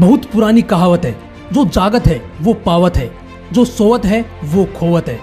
बहुत पुरानी कहावत है, जो जागत है वो पावत है, जो सोवत है वो खोवत है।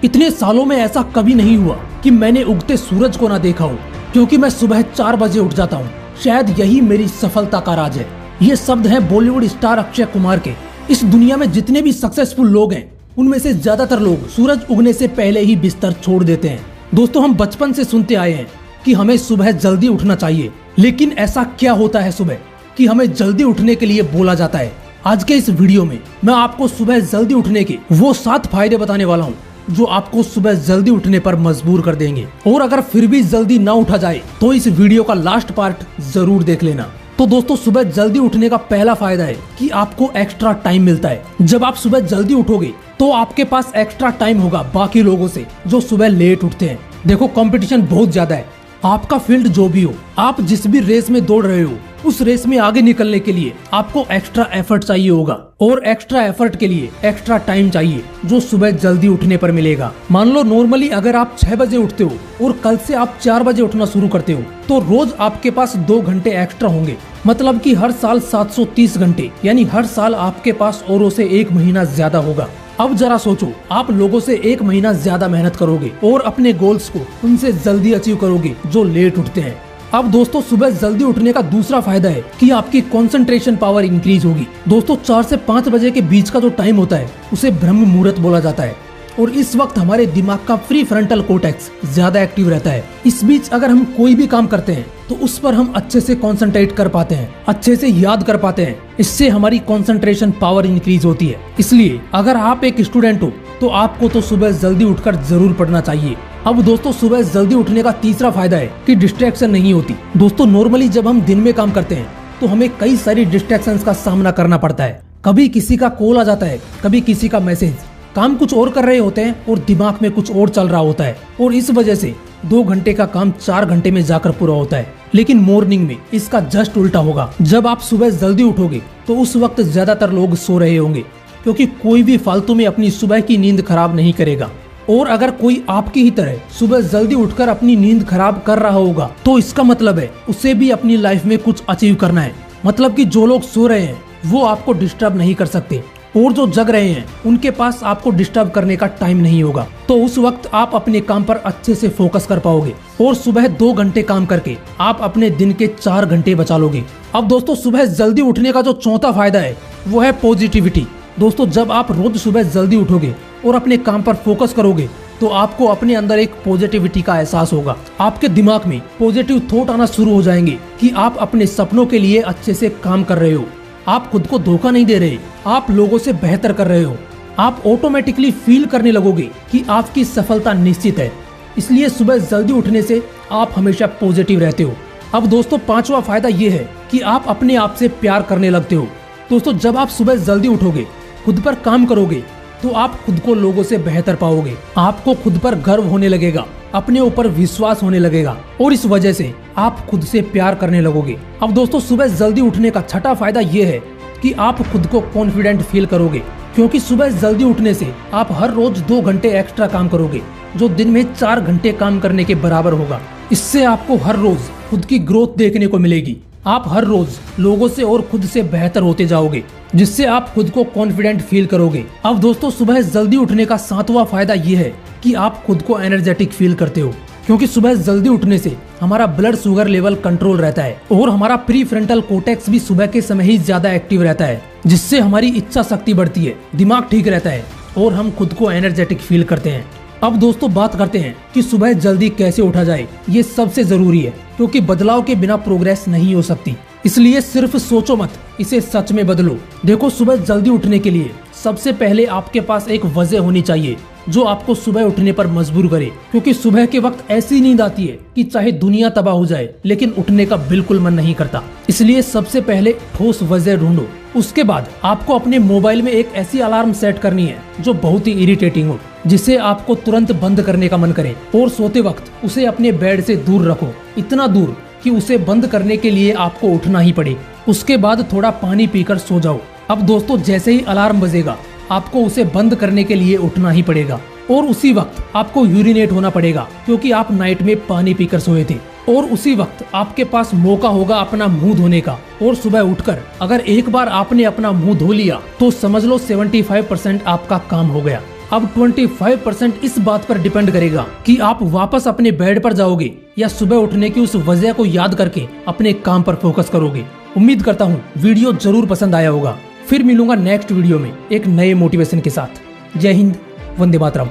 इतने सालों में ऐसा कभी नहीं हुआ कि मैंने उगते सूरज को ना देखा हो, क्योंकि मैं सुबह 4 बजे उठ जाता हूँ। शायद यही मेरी सफलता का राज है। ये शब्द हैं बॉलीवुड स्टार अक्षय कुमार के। इस दुनिया में जितने भी सक्सेसफुल लोग हैं, उनमें से ज्यादातर लोग सूरज उगने से पहले ही बिस्तर छोड़ देते हैं। दोस्तों, हम बचपन से सुनते आए हैं कि हमें सुबह जल्दी उठना चाहिए, लेकिन ऐसा क्या होता है सुबह कि हमें जल्दी उठने के लिए बोला जाता है? आज के इस वीडियो में मैं आपको सुबह जल्दी उठने के वो 7 फायदे बताने वाला हूँ जो आपको सुबह जल्दी उठने पर मजबूर कर देंगे। और अगर फिर भी जल्दी ना उठा जाए तो इस वीडियो का लास्ट पार्ट जरूर देख लेना। तो दोस्तों, सुबह जल्दी उठने का पहला फायदा है कि आपको एक्स्ट्रा टाइम मिलता है। जब आप सुबह जल्दी उठोगे तो आपके पास एक्स्ट्रा टाइम होगा बाकी लोगों से जो सुबह लेट उठते हैं। देखो, कंपटीशन बहुत ज्यादा है। आपका फील्ड जो भी हो, आप जिस भी रेस में दौड़ रहे हो, उस रेस में आगे निकलने के लिए आपको एक्स्ट्रा एफर्ट चाहिए होगा, और एक्स्ट्रा एफर्ट के लिए एक्स्ट्रा टाइम चाहिए जो सुबह जल्दी उठने पर मिलेगा। मान लो नॉर्मली अगर आप 6 बजे उठते हो और कल से आप 4 बजे उठना शुरू करते हो, तो रोज आपके पास 2 घंटे एक्स्ट्रा होंगे। मतलब कि हर साल 730 घंटे, यानी हर साल आपके पास औरों से 1 महीना ज्यादा होगा। अब जरा सोचो, आप लोगों से 1 महीना ज्यादा मेहनत करोगे और अपने गोल्स को उनसे जल्दी अचीव करोगे जो लेट उठते हैं। अब दोस्तों, सुबह जल्दी उठने का दूसरा फायदा है कि आपकी कंसंट्रेशन पावर इंक्रीज होगी। दोस्तों, 4 से 5 बजे के बीच का जो टाइम होता है उसे ब्रह्म मुहूर्त बोला जाता है, और इस वक्त हमारे दिमाग का प्री फ्रंटल कोर्टेक्स ज्यादा एक्टिव रहता है। इस बीच अगर हम कोई भी काम करते हैं तो उस पर हम अच्छे से कंसंट्रेट कर पाते हैं, अच्छे से याद कर पाते हैं। इससे हमारी कंसंट्रेशन पावर इंक्रीज होती है। इसलिए अगर आप एक स्टूडेंट हो तो आपको तो सुबह जल्दी उठकर जरूर पढ़ना चाहिए। अब दोस्तों, सुबह जल्दी उठने का तीसरा फायदा है कि डिस्ट्रैक्शन नहीं होती। दोस्तों, नॉर्मली जब हम दिन में काम करते हैं तो हमें कई सारी डिस्ट्रैक्शंस का सामना करना पड़ता है। कभी किसी का कॉल आ जाता है, कभी किसी का मैसेज। काम कुछ और कर रहे होते हैं और दिमाग में कुछ और चल रहा होता है, और इस वजह से 2 घंटे का काम 4 घंटे में जाकर पूरा होता है। लेकिन मॉर्निंग में इसका जस्ट उल्टा होगा। जब आप सुबह जल्दी उठोगे तो उस वक्त ज्यादातर लोग सो रहे होंगे, क्योंकि कोई भी फालतू में अपनी सुबह की नींद खराब नहीं करेगा। और अगर कोई आपकी ही तरह सुबह जल्दी उठकर अपनी नींद खराब कर रहा होगा तो इसका मतलब है उसे भी अपनी लाइफ में कुछ अचीव करना है। मतलब कि जो लोग सो रहे हैं वो आपको डिस्टर्ब नहीं कर सकते, और जो जग रहे हैं उनके पास आपको डिस्टर्ब करने का टाइम नहीं होगा। तो उस वक्त आप अपने काम पर अच्छे से फोकस कर पाओगे, और सुबह 2 घंटे काम करके आप अपने दिन के 4 घंटे बचा लोगे। अब दोस्तों, सुबह जल्दी उठने का जो चौथा फायदा है वो है पॉजिटिविटी। दोस्तों, जब आप रोज सुबह जल्दी उठोगे और अपने काम पर फोकस करोगे तो आपको अपने अंदर एक पॉजिटिविटी का एहसास होगा। आपके दिमाग में पॉजिटिव थॉट आना शुरू हो जाएंगे कि आप अपने सपनों के लिए अच्छे से काम कर रहे हो। आप खुद को धोखा नहीं दे रहे, आप लोगों से बेहतर कर रहे हो। आप ऑटोमेटिकली फील करने लगोगे कि आपकी सफलता निश्चित है। इसलिए सुबह जल्दी उठने से आप हमेशा पॉजिटिव रहते हो। अब दोस्तों, 5वां फायदा ये है कि आप अपने आप से प्यार करने लगते हो। दोस्तों, जब आप सुबह जल्दी उठोगे, खुद पर काम करोगे, तो आप खुद को लोगों से बेहतर पाओगे। आपको खुद पर गर्व होने लगेगा, अपने ऊपर विश्वास होने लगेगा, और इस वजह से आप खुद से प्यार करने लगोगे। अब दोस्तों, सुबह जल्दी उठने का 6वां फायदा ये है कि आप खुद को कॉन्फिडेंट फील करोगे, क्योंकि सुबह जल्दी उठने से आप हर रोज 2 घंटे एक्स्ट्रा काम करोगे, जो दिन में 4 घंटे काम करने के बराबर होगा। इससे आपको हर रोज खुद की ग्रोथ देखने को मिलेगी। आप हर रोज लोगों से और खुद से बेहतर होते जाओगे, जिससे आप खुद को कॉन्फिडेंट फील करोगे। अब दोस्तों, सुबह जल्दी उठने का 7वां फायदा ये है कि आप खुद को एनर्जेटिक फील करते हो, क्योंकि सुबह जल्दी उठने से हमारा ब्लड शुगर लेवल कंट्रोल रहता है, और हमारा प्री फ्रंटल कोर्टेक्स भी सुबह के समय ही ज्यादा एक्टिव रहता है, जिससे हमारी इच्छा शक्ति बढ़ती है, दिमाग ठीक रहता है, और हम खुद को एनर्जेटिक फील करते हैं। अब दोस्तों, बात करते हैं कि सुबह जल्दी कैसे उठा जाए। ये सबसे जरूरी है, क्योंकि बदलाव के बिना प्रोग्रेस नहीं हो सकती। इसलिए सिर्फ सोचो मत, इसे सच में बदलो। देखो, सुबह जल्दी उठने के लिए सबसे पहले आपके पास एक वजह होनी चाहिए जो आपको सुबह उठने पर मजबूर करे, क्योंकि सुबह के वक्त ऐसी नींद आती है कि चाहे दुनिया तबाह हो जाए, लेकिन उठने का बिल्कुल मन नहीं करता। इसलिए सबसे पहले ठोस वजह ढूंढो। उसके बाद आपको अपने मोबाइल में एक ऐसी अलार्म सेट करनी है जो बहुत ही इरिटेटिंग हो, जिसे आपको तुरंत बंद करने का मन करे, और सोते वक्त उसे अपने बेड से दूर रखो, इतना दूर कि उसे बंद करने के लिए आपको उठना ही पड़े। उसके बाद थोड़ा पानी पीकर सो जाओ। अब दोस्तों, जैसे ही अलार्म बजेगा आपको उसे बंद करने के लिए उठना ही पड़ेगा, और उसी वक्त आपको यूरिनेट होना पड़ेगा, क्योंकि आप नाइट में पानी पीकर सोए थे। और उसी वक्त आपके पास मौका होगा अपना मुंह धोने का। और सुबह उठकर अगर एक बार आपने अपना मुंह धो लिया तो समझ लो 75% आपका काम हो गया। अब 25% इस बात पर डिपेंड करेगा कि आप वापस अपने बेड पर जाओगे या सुबह उठने की उस वजह को याद करके अपने काम पर फोकस करोगे। उम्मीद करता हूँ वीडियो जरूर पसंद आया होगा। फिर मिलूंगा नेक्स्ट वीडियो में एक नए मोटिवेशन के साथ। जय हिंद, वंदे मातरम।